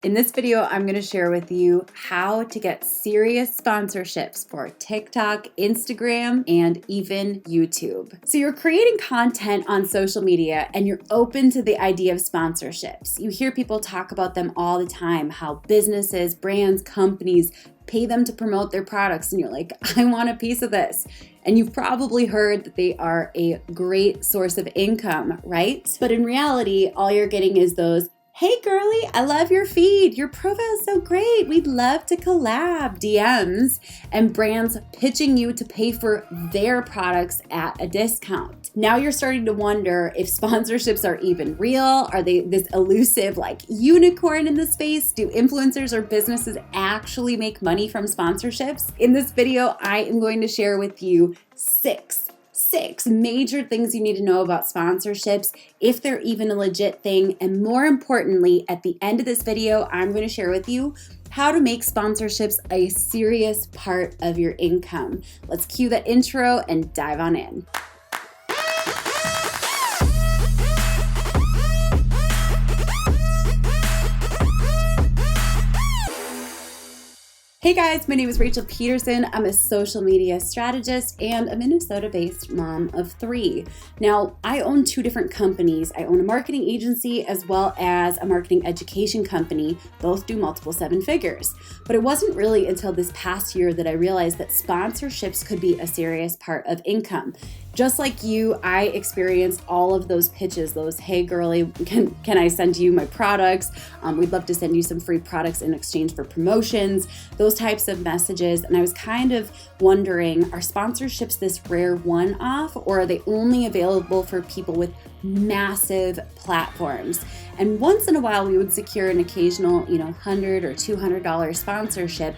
In this video, I'm going to share with you how to get serious sponsorships for TikTok, Instagram, and even YouTube. So you're creating content on social media and you're open to the idea of sponsorships. You hear people talk about them all the time, how businesses, brands, companies pay them to promote their products, and you're like, I want a piece of this. And you've probably heard that they are a great source of income, right? But in reality, all you're getting is those, hey girly, I love your feed. Your profile is so great. We'd love to collab DMs and brands pitching you to pay for their products at a discount. Now you're starting to wonder if sponsorships are even real. Are they this elusive like unicorn in the space? Do influencers or businesses actually make money from sponsorships? In this video, I am going to share with you six major things you need to know about sponsorships, if they're even a legit thing, and more importantly, at the end of this video, I'm going to share with you how to make sponsorships a serious part of your income. Let's cue that intro and dive on in. Hey guys, my name is Rachel Pedersen. I'm a social media strategist and a Minnesota-based mom of 3. Now, I own 2 different companies. I own a marketing agency as well as a marketing education company. Both do multiple 7 figures. But it wasn't really until this past year that I realized that sponsorships could be a serious part of income. Just like you, I experienced all of those pitches, those, hey girly, can I send you my products? We'd love to send you some free products in exchange for promotions, those types of messages. And I was kind of wondering, are sponsorships this rare one-off, or are they only available for people with massive platforms? And once in a while, we would secure an occasional, $100 or $200 sponsorship.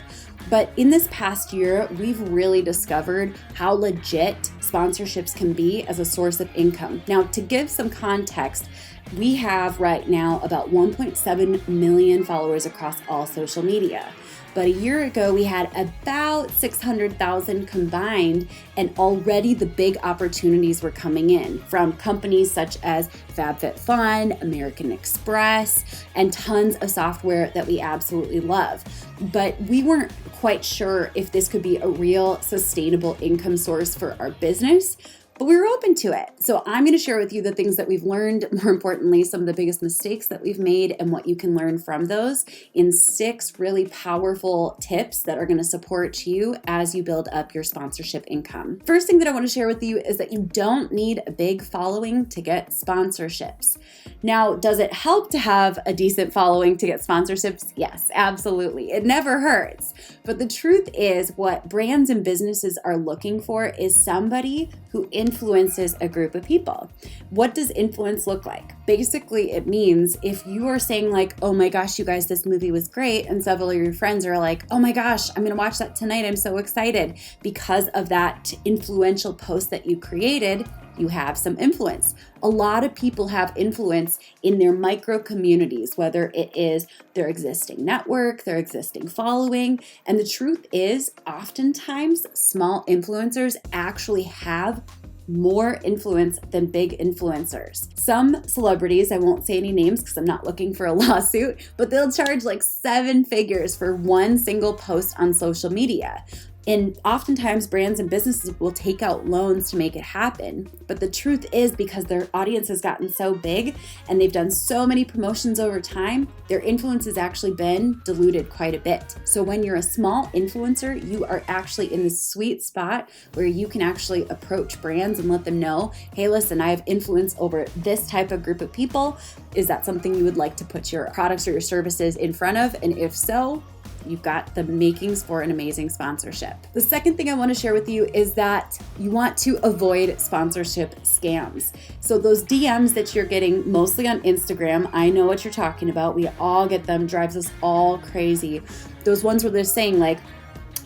But in this past year, we've really discovered how legit sponsorships can be as a source of income. Now, to give some context, we have right now about 1.7 million followers across all social media. But a year ago, we had about 600,000 combined, and already the big opportunities were coming in from companies such as FabFitFun, American Express, and tons of software that we absolutely love. But we weren't quite sure if this could be a real sustainable income source for our business. But we were open to it. So I'm going to share with you the things that we've learned, more importantly, some of the biggest mistakes that we've made and what you can learn from those in 6 really powerful tips that are going to support you as you build up your sponsorship income. First thing that I want to share with you is that you don't need a big following to get sponsorships. Now, does it help to have a decent following to get sponsorships? Yes, absolutely. It never hurts. But the truth is, what brands and businesses are looking for is somebody who influences a group of people. What does influence look like? Basically, it means if you are saying like, oh my gosh, you guys, this movie was great, and several of your friends are like, oh my gosh, I'm gonna watch that tonight, I'm so excited. Because of that influential post that you created, you have some influence. A lot of people have influence in their micro communities, whether it is their existing network, their existing following. And the truth is, oftentimes, small influencers actually have more influence than big influencers. Some celebrities, I won't say any names because I'm not looking for a lawsuit, but they'll charge like 7 figures for one single post on social media. And oftentimes brands and businesses will take out loans to make it happen. But the truth is, because their audience has gotten so big and they've done so many promotions over time, their influence has actually been diluted quite a bit. So when you're a small influencer, you are actually in this sweet spot where you can actually approach brands and let them know, hey, listen, I have influence over this type of group of people. Is that something you would like to put your products or your services in front of? And if so, you've got the makings for an amazing sponsorship. The second thing I want to share with you is that you want to avoid sponsorship scams. So those DMs that you're getting mostly on Instagram, I know what you're talking about. We all get them, drives us all crazy. Those ones where they're saying like,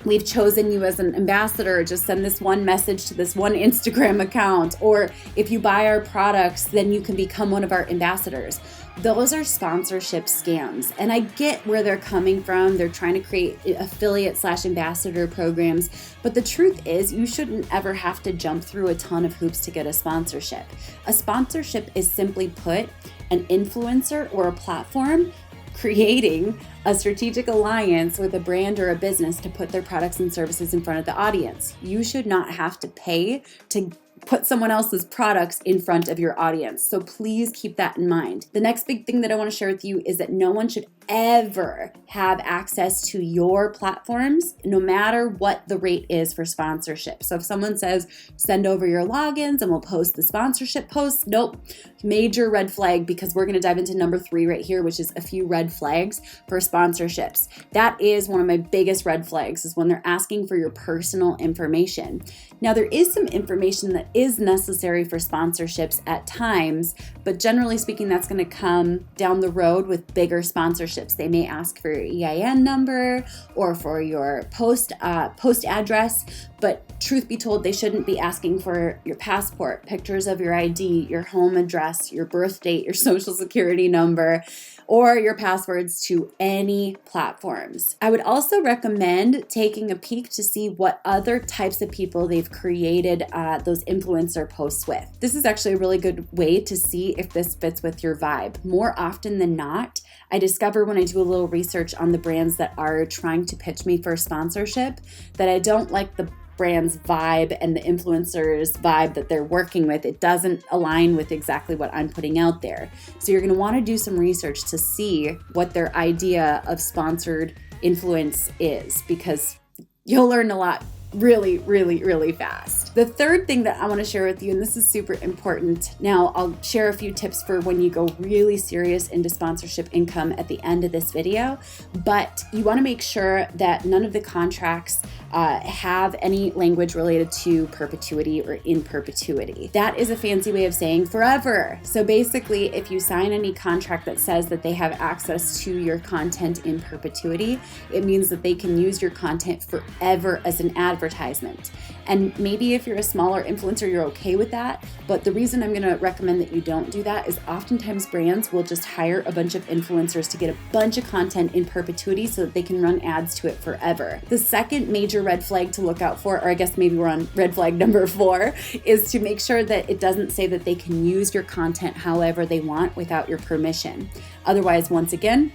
we've chosen you as an ambassador, just send this one message to this one Instagram account. Or if you buy our products, then you can become one of our ambassadors. Those are sponsorship scams. And I get where they're coming from. They're trying to create affiliate/ambassador programs. But the truth is, you shouldn't ever have to jump through a ton of hoops to get a sponsorship. A sponsorship is simply put an influencer or a platform creating a strategic alliance with a brand or a business to put their products and services in front of the audience. You should not have to pay to put someone else's products in front of your audience. So please keep that in mind. The next big thing that I want to share with you is that no one should ever have access to your platforms, no matter what the rate is for sponsorship. So if someone says, send over your logins and we'll post the sponsorship posts, nope, major red flag, because we're going to dive into number 3 right here, which is a few red flags for sponsorships. That is one of my biggest red flags, is when they're asking for your personal information. Now, there is some information that is necessary for sponsorships at times, but generally speaking, that's going to come down the road with bigger sponsorships. They may ask for your EIN number or for your post address, but truth be told, they shouldn't be asking for your passport, pictures of your ID, your home address, your birth date, your social security number, or your passwords to any platforms. I would also recommend taking a peek to see what other types of people they've created those influencer posts with. This is actually a really good way to see if this fits with your vibe. More often than not, I discover when I do a little research on the brands that are trying to pitch me for sponsorship that I don't like the brand's vibe and the influencer's vibe that they're working with. It doesn't align with exactly what I'm putting out there. So you're going to want to do some research to see what their idea of sponsored influence is, because you'll learn a lot really, really, really fast. The third thing that I want to share with you, and this is super important. Now, I'll share a few tips for when you go really serious into sponsorship income at the end of this video, but you want to make sure that none of the contracts have any language related to perpetuity or in perpetuity. That is a fancy way of saying forever. So basically, if you sign any contract that says that they have access to your content in perpetuity, it means that they can use your content forever as an advertisement. And maybe if you're a smaller influencer, you're okay with that. But the reason I'm going to recommend that you don't do that is oftentimes brands will just hire a bunch of influencers to get a bunch of content in perpetuity so that they can run ads to it forever. The second major red flag to look out for, or I guess maybe we're on red flag number 4, is to make sure that it doesn't say that they can use your content however they want without your permission. Otherwise, once again,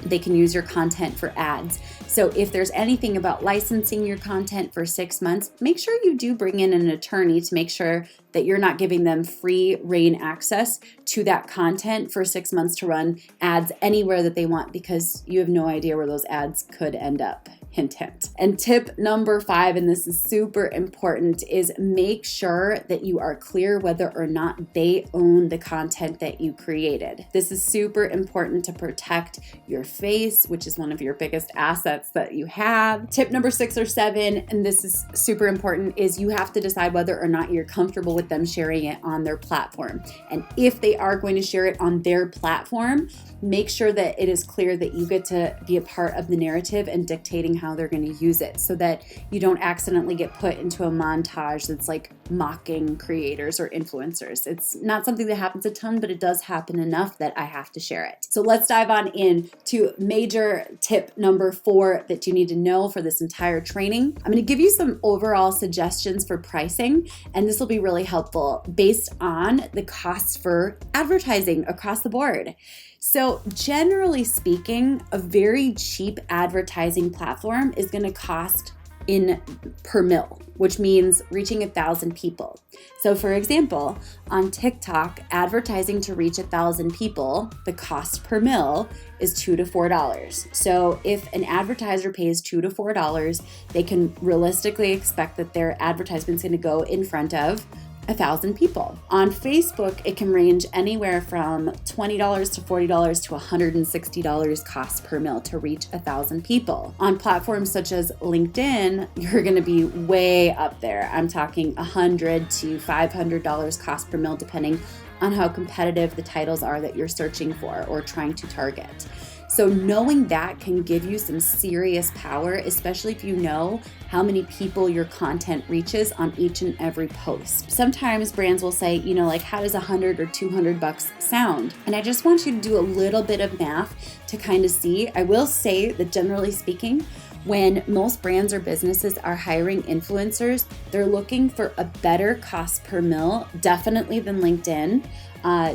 they can use your content for ads. So if there's anything about licensing your content for 6 months, make sure you do bring in an attorney to make sure that you're not giving them free reign access to that content for 6 months to run ads anywhere that they want, because you have no idea where those ads could end up. Hint, hint. And tip number 5, and this is super important, is make sure that you are clear whether or not they own the content that you created. This is super important to protect your face, which is one of your biggest assets that you have. Tip number 6 or 7, and this is super important, is you have to decide whether or not you're comfortable with them sharing it on their platform. And if they are going to share it on their platform, make sure that it is clear that you get to be a part of the narrative and dictating how they're going to use it, so that you don't accidentally get put into a montage that's like mocking creators or influencers. It's not something that happens a ton, but it does happen enough that I have to share it. So let's dive on in to major tip number 4 that you need to know for this entire training. I'm going to give you some overall suggestions for pricing, and this will be really helpful based on the costs for advertising across the board. So generally speaking, a very cheap advertising platform is going to cost in per mil, which means reaching 1,000 people. So for example, on TikTok, advertising to reach 1,000 people, the cost per mil is $2 to $4. So if an advertiser pays $2 to $4, they can realistically expect that their advertisement is going to go in front of 1,000 people. On Facebook, it can range anywhere from $20 to $40 to $160 cost per mil to reach 1,000 people. On platforms such as LinkedIn, you're going to be way up there. I'm talking $100 to $500 cost per mil, depending on how competitive the titles are that you're searching for or trying to target. So knowing that can give you some serious power, especially if you know how many people your content reaches on each and every post. Sometimes brands will say, like, how does $100 or $200 sound? And I just want you to do a little bit of math to kind of see. I will say that generally speaking, when most brands or businesses are hiring influencers, they're looking for a better cost per mil, definitely than LinkedIn.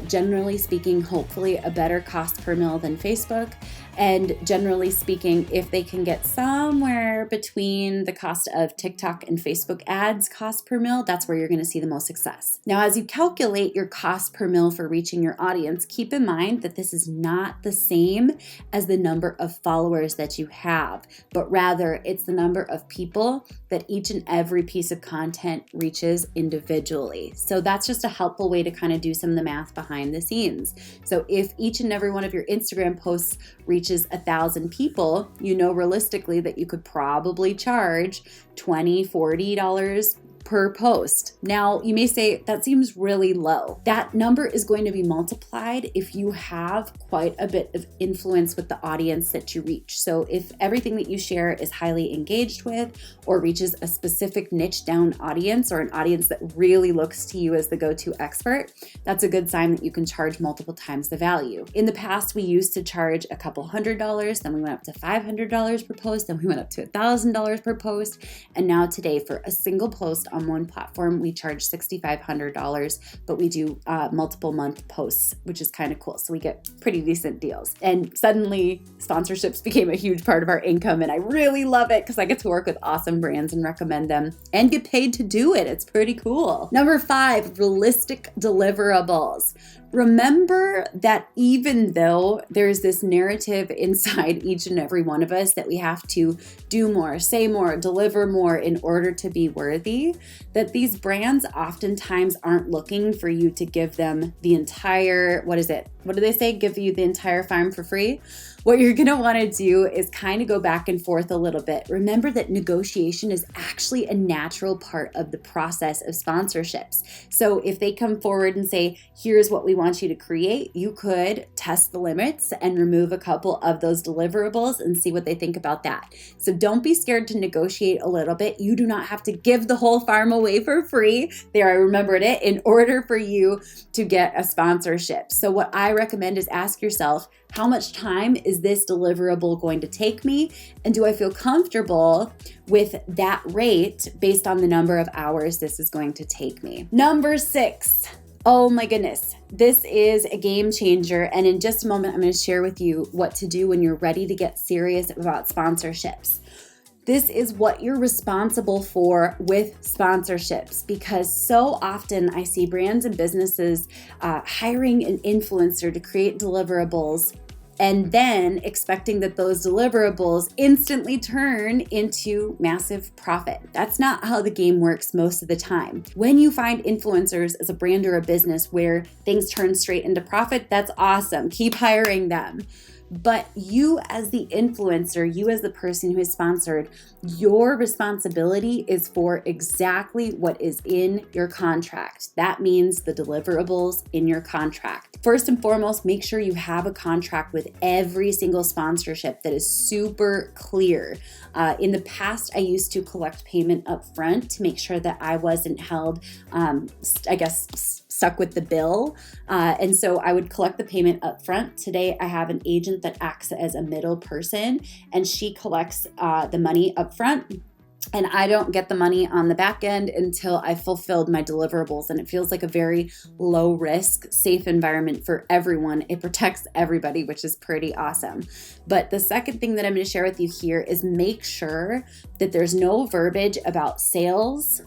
Generally speaking, hopefully a better cost per mil than Facebook. And generally speaking, if they can get somewhere between the cost of TikTok and Facebook ads cost per mil, that's where you're going to see the most success. Now, as you calculate your cost per mil for reaching your audience, keep in mind that this is not the same as the number of followers that you have, but rather it's the number of people that each and every piece of content reaches individually. So that's just a helpful way to kind of do some of the math behind the scenes. So if each and every one of your Instagram posts reaches 1,000 people, you know realistically that you could probably charge $20, $40 per post. Now, you may say that seems really low. That number is going to be multiplied if you have quite a bit of influence with the audience that you reach. So if everything that you share is highly engaged with or reaches a specific niche down audience or an audience that really looks to you as the go-to expert, that's a good sign that you can charge multiple times the value. In the past, we used to charge a couple $100, then we went up to $500 per post, then we went up to $1,000 per post, and now today for a single post on one platform, we charge $6,500, but we do multiple month posts, which is kind of cool. So we get pretty decent deals. And suddenly sponsorships became a huge part of our income. And I really love it because I get to work with awesome brands and recommend them and get paid to do it. It's pretty cool. Number 5, realistic deliverables. Remember that even though there's this narrative inside each and every one of us that we have to do more, say more, deliver more in order to be worthy, that these brands oftentimes aren't looking for you to give them the entire, what do they say? Give you the entire farm for free? What you're going to want to do is kind of go back and forth a little bit. Remember that negotiation is actually a natural part of the process of sponsorships. So if they come forward and say, here's what we want you to create, you could test the limits and remove a couple of those deliverables and see what they think about that. So don't be scared to negotiate a little bit. You do not have to give the whole farm away for free. There, I remembered it, in order for you to get a sponsorship. So what I recommend is ask yourself, how much time is this deliverable going to take me? And do I feel comfortable with that rate based on the number of hours this is going to take me? Number 6. Oh my goodness, this is a game changer. And in just a moment, I'm going to share with you what to do when you're ready to get serious about sponsorships. This is what you're responsible for with sponsorships, because so often I see brands and businesses hiring an influencer to create deliverables and then expecting that those deliverables instantly turn into massive profit. That's not how the game works most of the time. When you find influencers as a brand or a business where things turn straight into profit, that's awesome. Keep hiring them. But you as the influencer, you as the person who is sponsored, your responsibility is for exactly what is in your contract. That means the deliverables in your contract. First and foremost, make sure you have a contract with every single sponsorship that is super clear. In the past, I used to collect payment up front to make sure that I wasn't held, stuck with the bill. And so I would collect the payment up front. Today, I have an agent that acts as a middle person, and she collects the money up front. And I don't get the money on the back end until I fulfilled my deliverables. And it feels like a very low risk, safe environment for everyone. It protects everybody, which is pretty awesome. But the second thing that I'm going to share with you here is make sure that there's no verbiage about sales,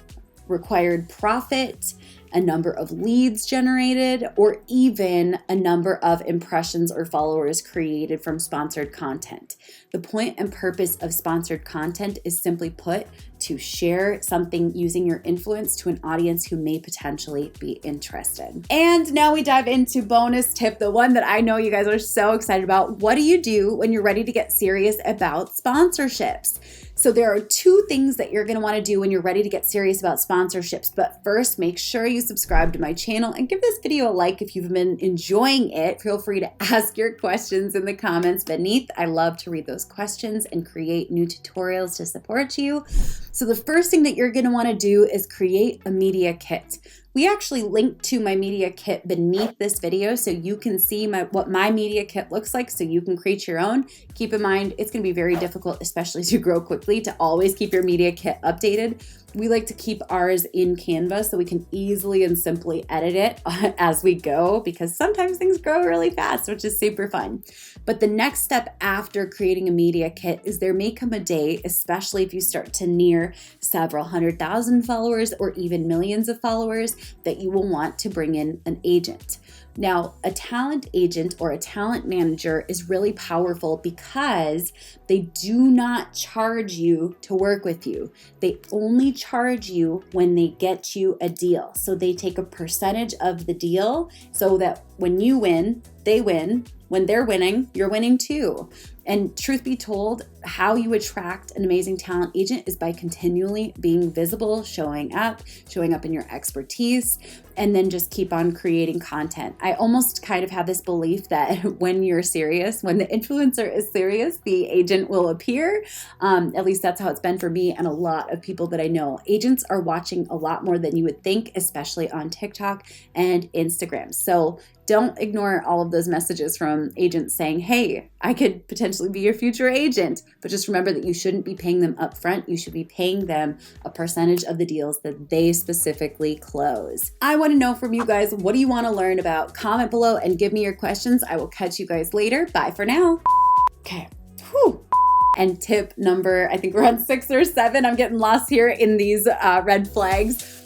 required profit, a number of leads generated, or even a number of impressions or followers created from sponsored content. The point and purpose of sponsored content is simply put to share something using your influence to an audience who may potentially be interested. And now we dive into bonus tip, the one that I know you guys are so excited about. What do you do when you're ready to get serious about sponsorships? So there are 2 things that you're going to want to do when you're ready to get serious about sponsorships. But first, make sure you subscribe to my channel and give this video a like if you've been enjoying it. Feel free to ask your questions in the comments beneath. I love to read those questions and create new tutorials to support you. So the first thing that you're going to want to do is create a media kit. We actually link to my media kit beneath this video so you can see what my media kit looks like so you can create your own. Keep in mind, it's going to be very difficult, especially as you grow quickly, to always keep your media kit updated. We like to keep ours in Canva so we can easily and simply edit it as we go, because sometimes things grow really fast, which is super fun. But the next step after creating a media kit is there may come a day, especially if you start to near several 100,000 followers or even millions of followers, that you will want to bring in an agent. Now, a talent agent or a talent manager is really powerful because they do not charge you to work with you. They only charge you when they get you a deal. So they take a percentage of the deal so that when you win, they win. When they're winning, you're winning too. And truth be told, how you attract an amazing talent agent is by continually being visible, showing up in your expertise, and then just keep on creating content. I almost kind of have this belief that when you're serious, when the influencer is serious, the agent will appear. At least that's how it's been for me and a lot of people that I know. Agents are watching a lot more than you would think, especially on TikTok and Instagram. So don't ignore all of those messages from agents saying, hey, I could potentially be your future agent. But just remember that you shouldn't be paying them upfront. You should be paying them a percentage of the deals that they specifically close. I want to know from you guys, what do you want to learn about? Comment below and give me your questions. I will catch you guys later. Bye for now. Okay. Whew. And tip number, I think we're on 6 or 7. I'm getting lost here in these red flags.